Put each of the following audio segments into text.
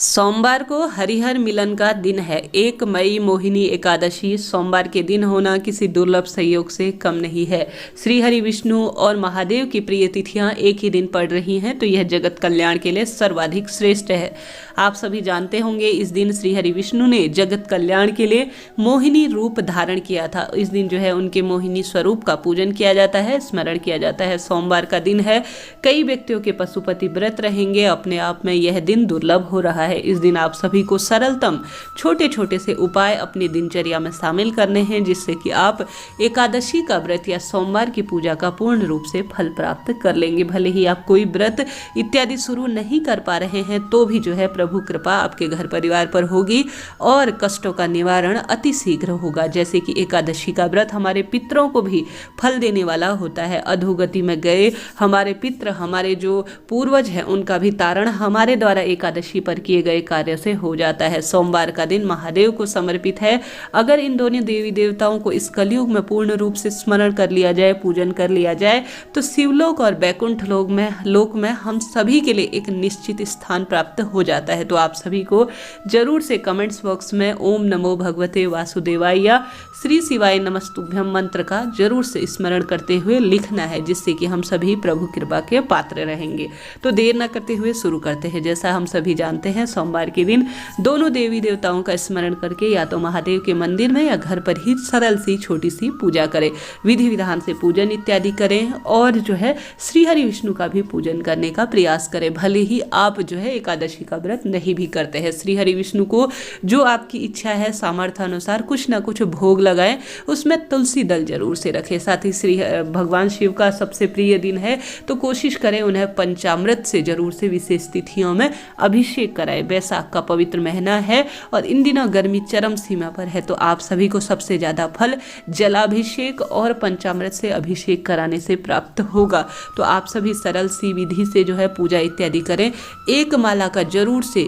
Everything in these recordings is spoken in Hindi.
सोमवार को हरिहर मिलन का दिन है। 1 मई मोहिनी एकादशी सोमवार के दिन होना किसी दुर्लभ संयोग से कम नहीं है। श्री हरि विष्णु और महादेव की प्रिय तिथियां एक ही दिन पड़ रही हैं, तो यह जगत कल्याण के लिए सर्वाधिक श्रेष्ठ है। आप सभी जानते होंगे इस दिन श्री हरि विष्णु ने जगत कल्याण के लिए मोहिनी रूप धारण किया था। इस दिन जो है उनके मोहिनी स्वरूप का पूजन किया जाता है, स्मरण किया जाता है। सोमवार का दिन है, कई व्यक्तियों के पशुपति व्रत रहेंगे। अपने आप में यह दिन दुर्लभ हो रहा है। इस दिन आप सभी को सरलतम छोटे छोटे से उपाय अपनी दिनचर्या में शामिल करने हैं, जिससे कि आप एकादशी का व्रत या सोमवार की पूजा का पूर्ण रूप से फल प्राप्त कर लेंगे। भले ही आप कोई व्रत इत्यादि शुरू नहीं कर पा रहे हैं, तो भी जो है प्रभु कृपा आपके घर परिवार पर होगी और कष्टों का निवारण अति शीघ्र होगा। जैसे कि एकादशी का व्रत हमारे पितरों को भी फल देने वाला होता है। अधोगति में गए हमारे पितर, हमारे जो पूर्वज हैं, उनका भी तारण हमारे द्वारा एकादशी पर किए गए कार्य से हो जाता है। सोमवार का दिन महादेव को समर्पित है। अगर इन दोनों देवी देवताओं को इस कलयुग में पूर्ण रूप से स्मरण कर लिया जाए, पूजन कर लिया जाए, तो शिवलोक और बैकुंठ लोक में हम सभी के लिए एक निश्चित स्थान प्राप्त हो जाता है। तो आप सभी को जरूर से कमेंट्स बॉक्स में ओम नमो भगवते वासुदेवाय या श्री शिवाय नमस्तुभ्यम मंत्र का जरूर से स्मरण करते हुए लिखना है, जिससे कि हम सभी प्रभु कृपा के पात्र रहेंगे। तो देर न करते हुए शुरू करते हैं। जैसा हम सभी जानते हैं, सोमवार के दिन दोनों देवी देवताओं का स्मरण करके या तो महादेव के मंदिर में या घर पर ही सरल सी छोटी सी पूजा करें, विधि विधान से पूजन इत्यादि करें और जो है श्री हरि विष्णु का भी पूजन करने का प्रयास करें। भले ही आप जो है एकादशी का व्रत नहीं भी करते हैं, श्री हरि विष्णु को जो आपकी इच्छा है सामर्थ्य अनुसार कुछ ना कुछ भोग लगाएं, उसमें तुलसी दल जरूर से रखें। साथ ही श्री भगवान शिव का सबसे प्रिय दिन है, तो कोशिश करें उन्हें पंचामृत से जरूर से विशेष तिथियों में अभिषेक कराएं। वैशाख का पवित्र महीना है और इन दिनों गर्मी चरम सीमा पर है, तो आप सभी को सबसे ज्यादा फल जलाभिषेक और पंचामृत से अभिषेक कराने से प्राप्त होगा। तो आप सभी सरल सी विधि से जो है पूजा इत्यादि करें। एक माला का जरूर से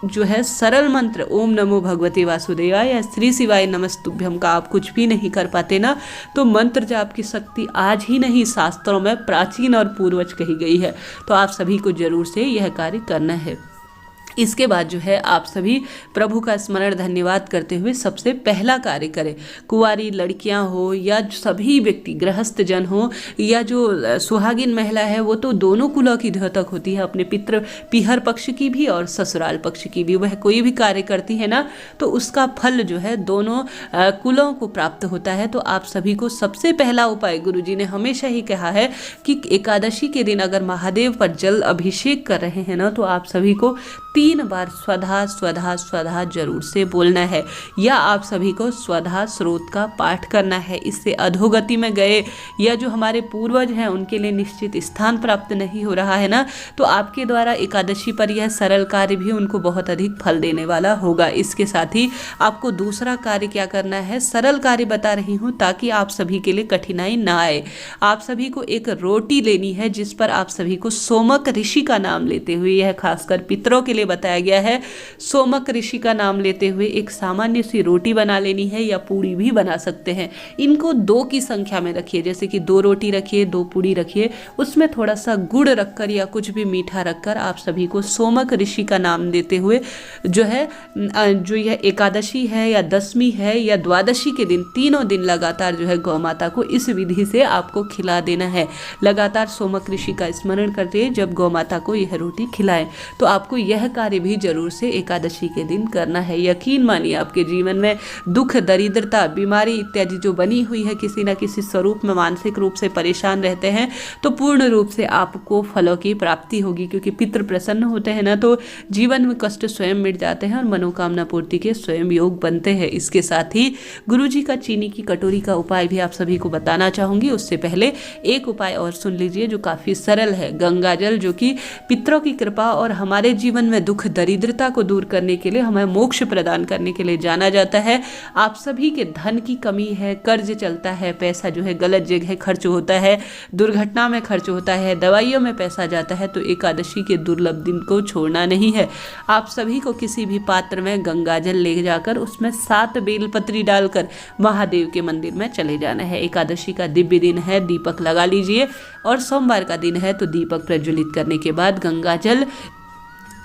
जो है सरल मंत्र ओम नमो भगवते वासुदेवाय या श्री शिवाय नमस्तुभ्यम का आप कुछ भी नहीं कर पाते ना, तो मंत्र जाप की शक्ति आज ही नहीं शास्त्रों में प्राचीन और पूर्वज कही गई है। तो आप सभी को जरूर से यह कार्य करना है। इसके बाद जो है आप सभी प्रभु का स्मरण धन्यवाद करते हुए सबसे पहला कार्य करें। कुंवारी लड़कियां हो या सभी व्यक्ति गृहस्थ जन हो या जो सुहागिन महिला है, वो तो दोनों कुलों की द्योतक होती है, अपने पितृ पीहर पक्ष की भी और ससुराल पक्ष की भी। वह कोई भी कार्य करती है ना, तो उसका फल जो है दोनों कुलों को प्राप्त होता है। तो आप सभी को सबसे पहला उपाय गुरुजी ने हमेशा ही कहा है कि एकादशी के दिन अगर महादेव पर जल अभिषेक कर रहे हैं ना, तो आप सभी को 3 बार स्वधा स्वधा स्वधा जरूर से बोलना है, या आप सभी को स्वधा स्रोत का पाठ करना है। इससे अधोगति में गए या जो हमारे पूर्वज हैं उनके लिए निश्चित स्थान प्राप्त नहीं हो रहा है ना, तो आपके द्वारा एकादशी पर यह सरल कार्य भी उनको बहुत अधिक फल देने वाला होगा। इसके साथ ही आपको दूसरा कार्य क्या करना है, सरल कार्य बता रही हूँ ताकि आप सभी के लिए कठिनाई ना आए। आप सभी को एक रोटी लेनी है जिस पर आप सभी को सोमक ऋषि का नाम लेते हुए, यह खासकर पितरों के लिए बताया गया है, सोमक ऋषि का नाम लेते हुए एक सामान्य सी रोटी बना लेनी है, या पूड़ी भी बना सकते हैं। इनको 2 की संख्या में रखिए, जैसे कि 2 रोटी रखिए, 2 पूड़ी रखिए, उसमें थोड़ा सा गुड़ रखकर या कुछ भी मीठा रखकर आप सभी को सोमक ऋषि का नाम देते हुए जो है जो यह एकादशी है या दशमी है या द्वादशी के दिन, तीनों दिन लगातार जो है गौ माता को इस विधि से आपको खिला देना है। लगातार सोमक ऋषि का स्मरण करते जब गौ माता को यह रोटी खिलाएं, तो आपको यह कार्य भी जरूर से एकादशी के दिन करना है। यकीन मानिए आपके जीवन में दुख, दरिद्रता, बीमारी इत्यादि जो बनी हुई है, किसी न किसी स्वरूप में मानसिक रूप से परेशान रहते हैं, तो पूर्ण रूप से आपको फलों की प्राप्ति होगी। क्योंकि पितृ प्रसन्न होते हैं ना, तो जीवन में कष्ट स्वयं मिट जाते हैं और मनोकामना पूर्ति के स्वयं योग बनते हैं। इसके साथ ही गुरुजी का चीनी की कटोरी का उपाय भी आप सभी को बताना चाहूंगी। उससे पहले एक उपाय और सुन लीजिए जो काफी सरल है। गंगा जल, जो कि पितरों की कृपा और हमारे जीवन में दुख दरिद्रता को दूर करने के लिए, हमें मोक्ष प्रदान करने के लिए जाना जाता है। आप सभी के धन की कमी है, कर्ज चलता है, पैसा जो है गलत जगह खर्च होता है, दुर्घटना में खर्च होता है, दवाइयों में पैसा जाता है, तो एकादशी के दुर्लभ दिन को छोड़ना नहीं है। आप सभी को किसी भी पात्र में गंगा जल ले जाकर उसमें 7 बेलपत्री डालकर महादेव के मंदिर में चले जाना है। एकादशी का दिव्य दिन है, दीपक लगा लीजिए और सोमवार का दिन है, तो दीपक प्रज्वलित करने के बाद गंगा जल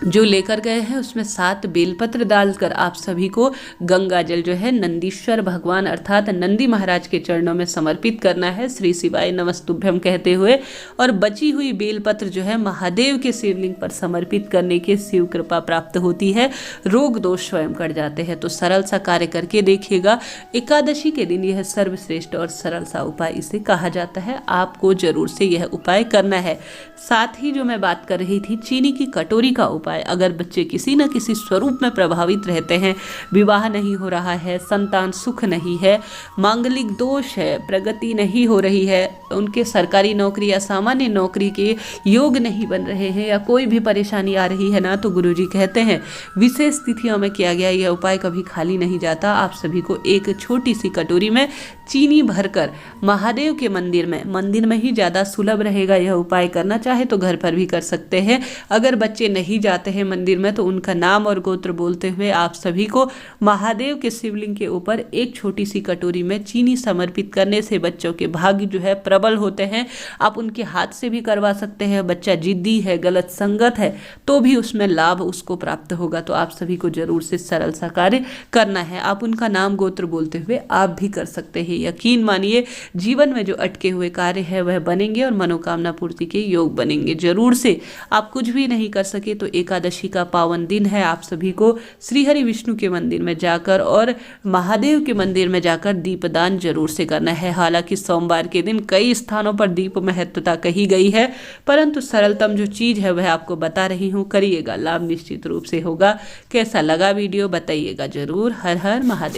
जो लेकर गए हैं उसमें 7 बेलपत्र डालकर आप सभी को गंगा जल जो है नंदीश्वर भगवान अर्थात नंदी महाराज के चरणों में समर्पित करना है, श्री शिवाय नमस्तुभ्यम कहते हुए। और बची हुई बेलपत्र जो है महादेव के शिवलिंग पर समर्पित करने के शिव कृपा प्राप्त होती है, रोग दोष स्वयं कट जाते हैं। तो सरल सा कार्य करके देखिएगा। एकादशी के दिन यह सर्वश्रेष्ठ और सरल सा उपाय इसे कहा जाता है, आपको जरूर से यह उपाय करना है। साथ ही जो मैं बात कर रही थी चीनी की कटोरी का उपाय, अगर बच्चे किसी न किसी स्वरूप में प्रभावित रहते हैं, विवाह नहीं हो रहा है, संतान सुख नहीं है, मांगलिक दोष है, प्रगति नहीं हो रही है, उनके सरकारी नौकरी या सामान्य नौकरी के योग नहीं बन रहे हैं, या कोई भी परेशानी आ रही है ना, तो गुरुजी कहते हैं विशेष तिथियों में किया गया यह उपाय कभी खाली नहीं जाता। आप सभी को एक छोटी सी कटोरी में चीनी भरकर महादेव के मंदिर में ही ज़्यादा सुलभ रहेगा यह उपाय करना, चाहे तो घर पर भी कर सकते हैं। अगर बच्चे नहीं जाते हैं मंदिर में तो उनका नाम और गोत्र बोलते हुए आप सभी को महादेव के शिवलिंग के ऊपर एक छोटी सी कटोरी में चीनी समर्पित करने से बच्चों के भाग्य जो है प्रबल होते हैं। आप उनके हाथ से भी करवा सकते हैं। बच्चा जिद्दी है, गलत संगत है, तो भी उसमें लाभ उसको प्राप्त होगा। तो आप सभी को जरूर से सरल सा कार्य करना है। आप उनका नाम गोत्र बोलते हुए आप भी कर सकते हैं। यकीन मानिए जीवन में जो अटके हुए कार्य है वह बनेंगे और मनोकामना पूर्ति के योग बनेंगे। जरूर से आप कुछ भी नहीं कर सके तो एकादशी का पावन दिन है, आप सभी को श्री हरि विष्णु के मंदिर में जाकर और महादेव के मंदिर में जाकर दीपदान जरूर से करना है। हालांकि सोमवार के दिन कई स्थानों पर दीप महत्वता कही गई है, परंतु सरलतम जो चीज है वह आपको बता रही हूँ, करिएगा, लाभ निश्चित रूप से होगा। कैसा लगा वीडियो बताइएगा जरूर। हर हर महादेव।